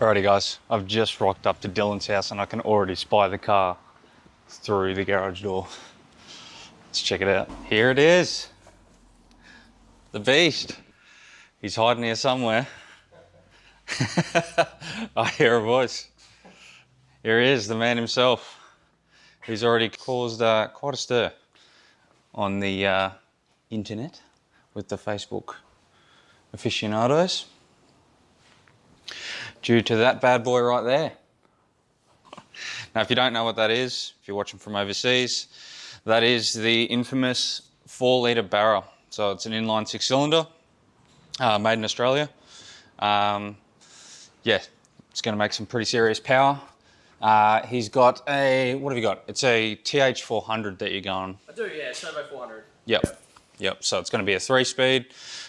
Alrighty guys, I've just rocked up to Dylan's house and I can already spy the car through the garage door. Let's check it out. Here it is. The beast. He's hiding here somewhere. I hear a voice. Here he is, the man himself. He's already caused quite a stir on the internet with the Facebook aficionados. Due to that bad boy right there. Now, if you don't know what that is, if you're watching from overseas, that is the infamous 4-litre BARRA. So it's an inline 6-cylinder, made in Australia. Yeah, it's going to make some pretty serious power. He's got a, what have you got? It's a TH400 that you're going. I do, yeah, Turbo 400. Yep. So it's going to be a 3-speed,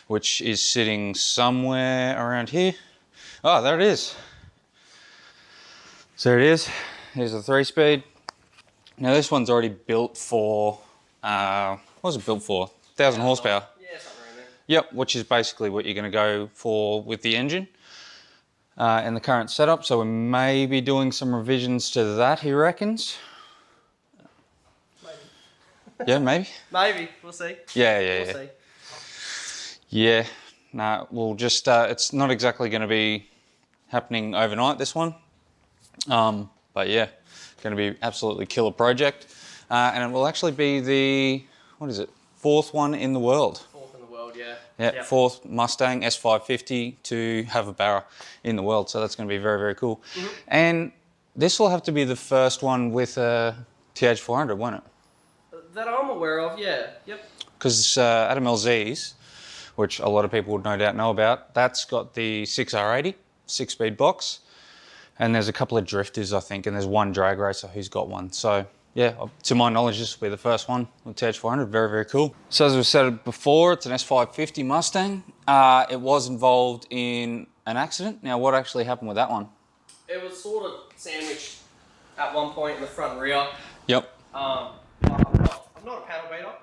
which is sitting somewhere around here. Oh, there it is. So there it is. Here's a 3-speed. Now this one's already built for, what was it built for? 1,000 horsepower. Yeah, something around there. Yep, which is basically what you're going to go for with the engine in the current setup. So we may be doing some revisions to that, he reckons. Maybe. Yeah, maybe. Maybe, we'll see. Yeah. See. Yeah, no, we'll just, it's not exactly going to be happening overnight, this one. But yeah, going to be absolutely killer project. And it will actually be the, what is it, 4th one in the world. 4th in the world, yeah. Yeah, Yep. 4th Mustang S550 to have a BARRA in the world. So that's going to be very, very cool. Mm-hmm. And this will have to be the first one with a TH400, won't it? That I'm aware of, yeah. Yep. Because Adam LZ's, which a lot of people would no doubt know about, that's got the 6R80, 6-speed box. And there's a couple of drifters, I think, and there's one drag racer who's got one. So yeah, to my knowledge, this will be the first one with TH400. Very, very cool. So as we said before, it's an S550 Mustang. It was involved in an accident. Now, what actually happened with that one? It was sort of sandwiched at one point in the front and rear. Yep. I'm not a panel beater,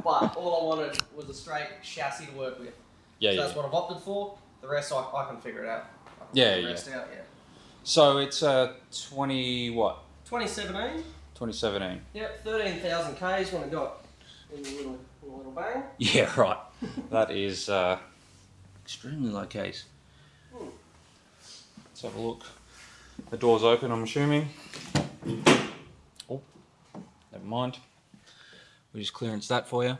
but all I wanted was a straight chassis to work with. Yeah, so that's what I've opted for. The rest, I can figure it out. Yeah. Out, yeah. So it's a 2017. 2017. Yep, 13,000 Ks when it got in a little bang. Yeah, right. That is extremely low case. Let's have a look. The door's open, I'm assuming. Oh, never mind. We'll just clearance that for you.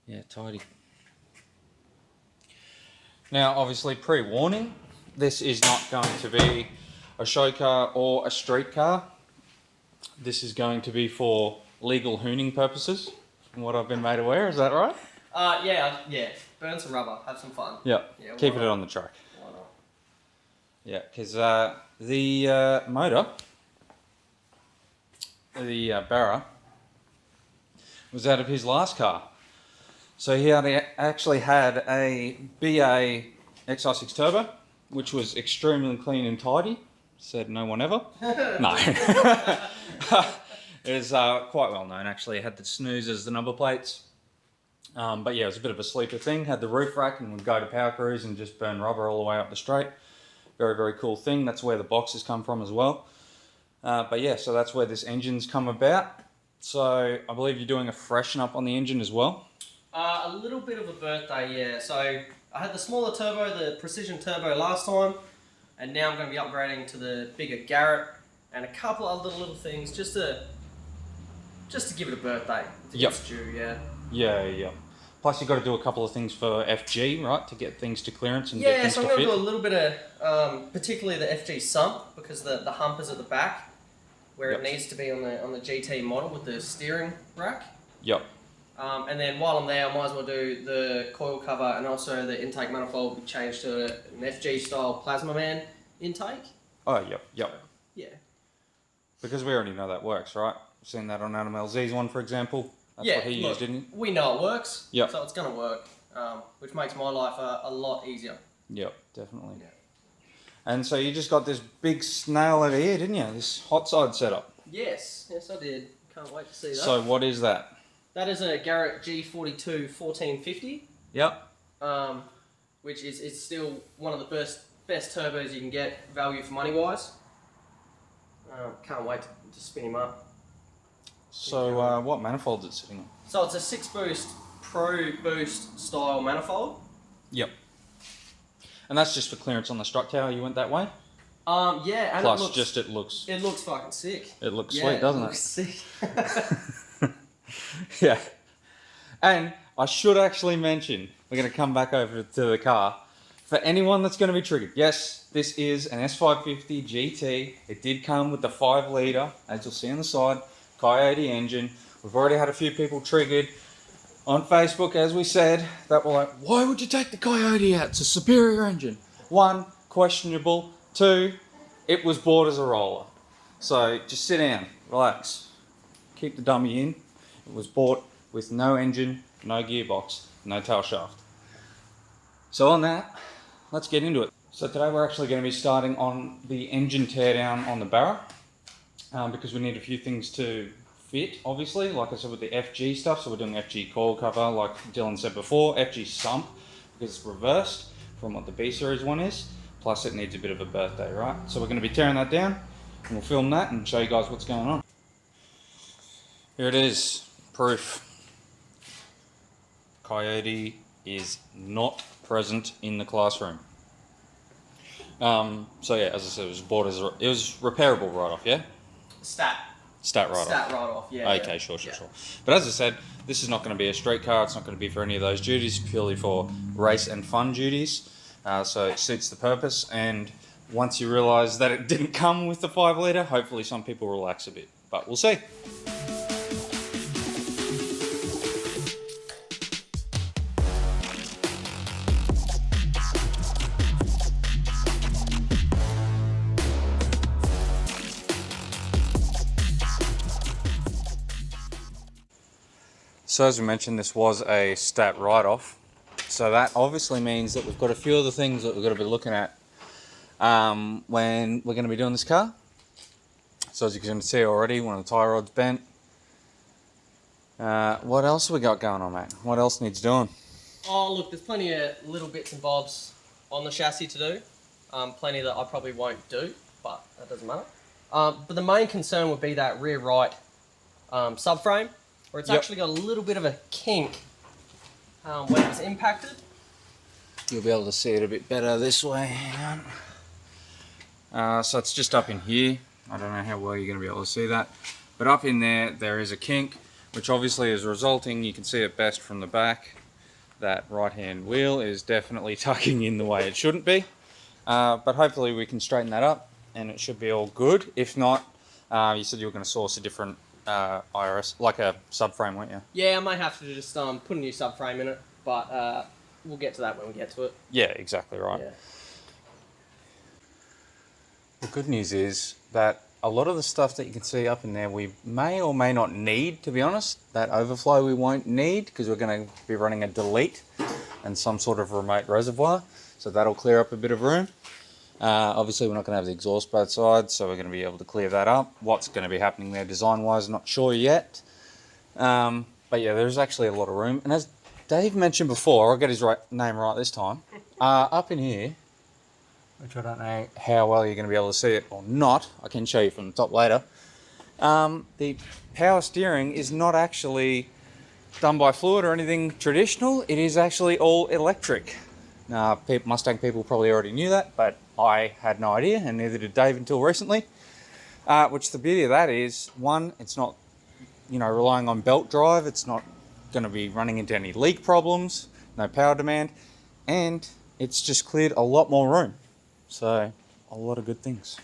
Yeah, tidy. Now, obviously, pre-warning, this is not going to be a show car or a street car. This is going to be for legal hooning purposes, from what I've been made aware. Is that right? Yeah. Burn some rubber, have some fun. Yep. Yeah, Keeping it on the track. Why not? Yeah, because the motor, the BARRA, was out of his last car. So he actually had a BA XI6 Turbo, which was extremely clean and tidy. Said no one ever. No. It is quite well known, actually. It had the snoozers, the number plates. But yeah, it was a bit of a sleeper thing. Had the roof rack and would go to power cruise and just burn rubber all the way up the straight. Very, very cool thing. That's where the boxes come from as well. But yeah, so that's where this engine's come about. So I believe you're doing a freshen up on the engine as well. A little bit of a birthday, yeah. So I had the smaller turbo, the precision turbo last time, and now I'm going to be upgrading to the bigger Garrett and a couple other little things just to give it a birthday. Yep. It's due, yeah. Yeah. Plus you've got to do a couple of things for FG, right, to get things to clearance and get things so to I'm fit. going to do a little bit of, particularly the FG sump, because the hump is at the back, where it needs to be on the GT model with the steering rack. Yep. And then while I'm there, I might as well do the coil cover and also the intake manifold will be changed to an FG style Plasma Man intake. Oh, yep. Yeah. Because we already know that works, right? We've seen that on Adam LZ's one, for example. That's what he used, didn't he? We know it works, Yep. so it's going to work, which makes my life a lot easier. Yep, definitely. Yeah. And so you just got this big snail over here, didn't you? This hot side setup. Yes, I did. Can't wait to see that. So what is that? That is a Garrett G42 1450. Yep. which is still one of the best turbos you can get, value for money wise. Can't wait to spin him up. So what manifold is it sitting on? So it's a 6-boost Pro Boost style manifold. Yep. And that's just for clearance on the strut tower. You went that way. Yeah, and Plus, it looks fucking sick. It looks sweet, doesn't it? It looks sick. Yeah. And I should actually mention, we're going to come back over to the car. For anyone that's going to be triggered, yes, this is an S550 GT. It did come with the 5 litre, as you'll see on the side, Coyote engine. We've already had a few people triggered on Facebook, as we said, that were like, why would you take the Coyote out? It's a superior engine. 1, questionable. 2, it was bought as a roller. So just sit down, relax, keep the dummy in. It was bought with no engine, no gearbox, no tail shaft. So on that, let's get into it. So today we're actually going to be starting on the engine teardown on the BARRA, because we need a few things to fit, obviously, like I said with the FG stuff. So we're doing FG coil cover, like Dylan said before, FG sump, because it's reversed from what the B series one is, plus it needs a bit of a birthday, right? So we're going to be tearing that down, and we'll film that and show you guys what's going on. Here it is, proof. Coyote is not present in the classroom. So yeah, as I said, it was bought as it was repairable right off, yeah? Stat right off. Stat right off, yeah. Okay, sure. But as I said, this is not going to be a street car. It's not going to be for any of those duties, purely for race and fun duties. So it suits the purpose. And once you realise that it didn't come with the 5 litre, hopefully some people relax a bit. But we'll see. So as we mentioned, this was a stat write-off. So that obviously means that we've got a few other things that we've got to be looking at when we're going to be doing this car. So as you can see already, one of the tie rods bent. What else have we got going on, mate? What else needs doing? Oh, look, there's plenty of little bits and bobs on the chassis to do. Plenty that I probably won't do, but that doesn't matter. But the main concern would be that rear right subframe, where it's actually got a little bit of a kink when it was impacted. You'll be able to see it a bit better this way. So it's just up in here. I don't know how well you're going to be able to see that. But up in there, there is a kink, which obviously is resulting, you can see it best from the back, that right-hand wheel is definitely tucking in the way it shouldn't be. But hopefully we can straighten that up and it should be all good. If not, you said you were going to source a different IRS, like a subframe, weren't you? Yeah, I might have to just put a new subframe in it, but we'll get to that when we get to it. Yeah, exactly right. Yeah. The good news is that a lot of the stuff that you can see up in there we may or may not need, to be honest. That overflow we won't need because we're going to be running a delete and some sort of remote reservoir, so that'll clear up a bit of room. Obviously we're not going to have the exhaust both sides, so we're going to be able to clear that up. What's going to be happening there design wise, not sure yet. But yeah, there's actually a lot of room, and as Dave mentioned before, I'll get his name right this time, up in here, which I don't know how well you're going to be able to see it or not, I can show you from the top later, the power steering is not actually done by fluid or anything traditional. It is actually all electric. Now, Mustang people probably already knew that, but I had no idea, and neither did Dave until recently. Which the beauty of that is, one, it's not, relying on belt drive. It's not going to be running into any leak problems, no power demand, and it's just cleared a lot more room. So, a lot of good things.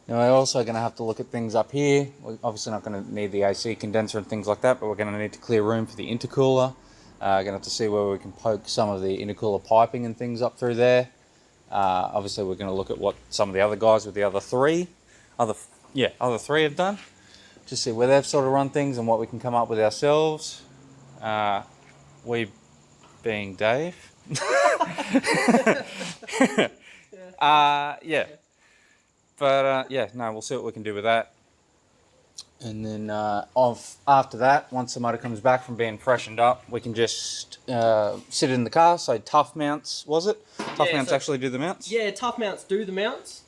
Now, we're also going to have to look at things up here. We're obviously not going to need the AC condenser and things like that, but we're going to need to clear room for the intercooler. Going to have to see where we can poke some of the intercooler piping and things up through there. Obviously, we're going to look at what some of the other guys with the other three have done. Just see where they've sort of run things and what we can come up with ourselves. We being Dave. Yeah. But we'll see what we can do with that. And then after that, once the motor comes back from being freshened up, we can just sit it in the car. So Tough Mounts, was it? Tough Mounts actually do the mounts? Yeah, Tough Mounts do the mounts,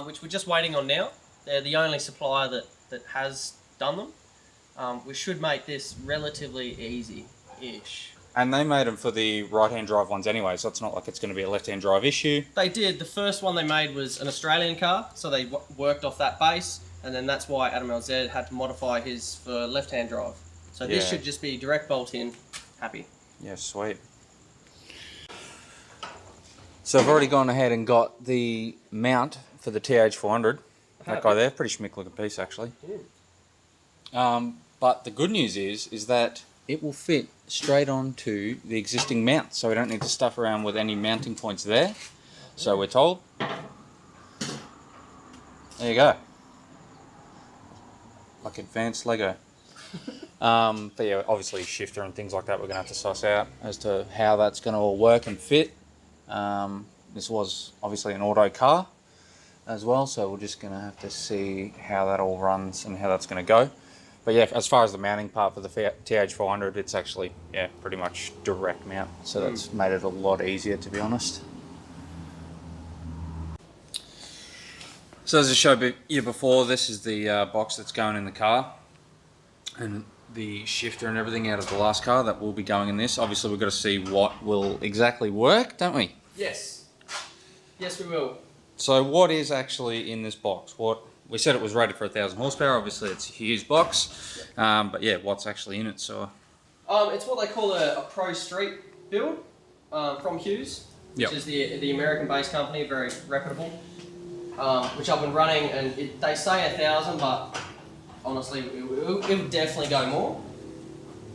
which we're just waiting on now. They're the only supplier that has done them. We should make this relatively easy-ish. And they made them for the right-hand drive ones anyway, so it's not like it's going to be a left-hand drive issue. They did. The first one they made was an Australian car, so they worked off that base. And then that's why Adam LZ had to modify his for left-hand drive. So this should just be direct bolt in, happy. Yeah, sweet. So I've already gone ahead and got the mount for the TH400. That guy there, pretty schmick looking piece actually. But the good news is that it will fit straight onto the existing mount, so we don't need to stuff around with any mounting points there. So we're told. There you go. Like advanced Lego. But yeah, obviously shifter and things like that we're going to have to suss out as to how that's going to all work and fit. This was obviously an auto car as well, so we're just going to have to see how that all runs and how that's going to go. But yeah, as far as the mounting part for the TH400, it's actually, yeah, pretty much direct mount, so that's made it a lot easier, to be honest. So as I showed you before, this is the box that's going in the car, and the shifter and everything out of the last car that will be going in this. Obviously we've got to see what will exactly work, don't we? Yes. Yes, we will. So what is actually in this box? We said it was rated for 1,000 horsepower. Obviously it's a huge box, but yeah, what's actually in it? So it's what they call a Pro Street build from Hughes, which is the American-based company, very reputable. Which I've been running, and they say 1,000, but honestly, it would definitely go more.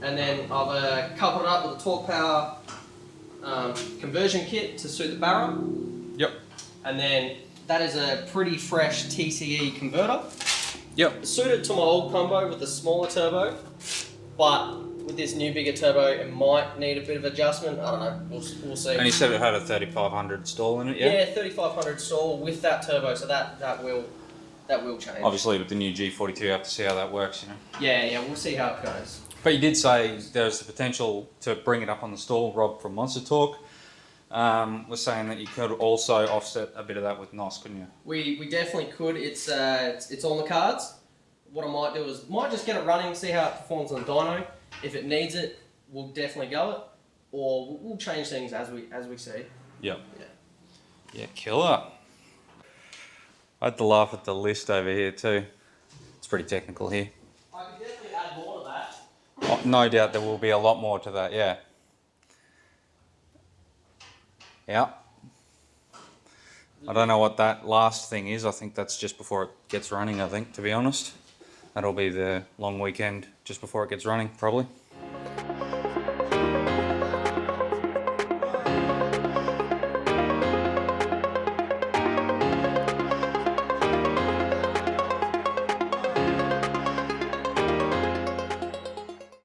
And then I've coupled it up with a torque power conversion kit to suit the BARRA. Yep. And then that is a pretty fresh TCE converter. Yep. It's suited to my old combo with the smaller turbo, but with this new bigger turbo, it might need a bit of adjustment. I don't know. We'll see. And you said it had a 3,500 stall in it, yeah? Yeah, 3,500 stall with that turbo, so that will change. Obviously, with the new G42, you have to see how that works, you know. Yeah, we'll see how it goes. But you did say there's the potential to bring it up on the stall. Rob from Monster Talk was saying that you could also offset a bit of that with NOS, couldn't you? We definitely could. It's on the cards. What I might do is just get it running, see how it performs on the dyno. If it needs it, we'll definitely go it, or we'll change things as we see. Yep. Yeah. Yeah, killer. I had to laugh at the list over here too. It's pretty technical here. I could definitely add more to that. Oh, no doubt there will be a lot more to that, yeah. Yeah. I don't know what that last thing is. I think that's just before it gets running, I think, to be honest. That'll be the long weekend just before it gets running, probably.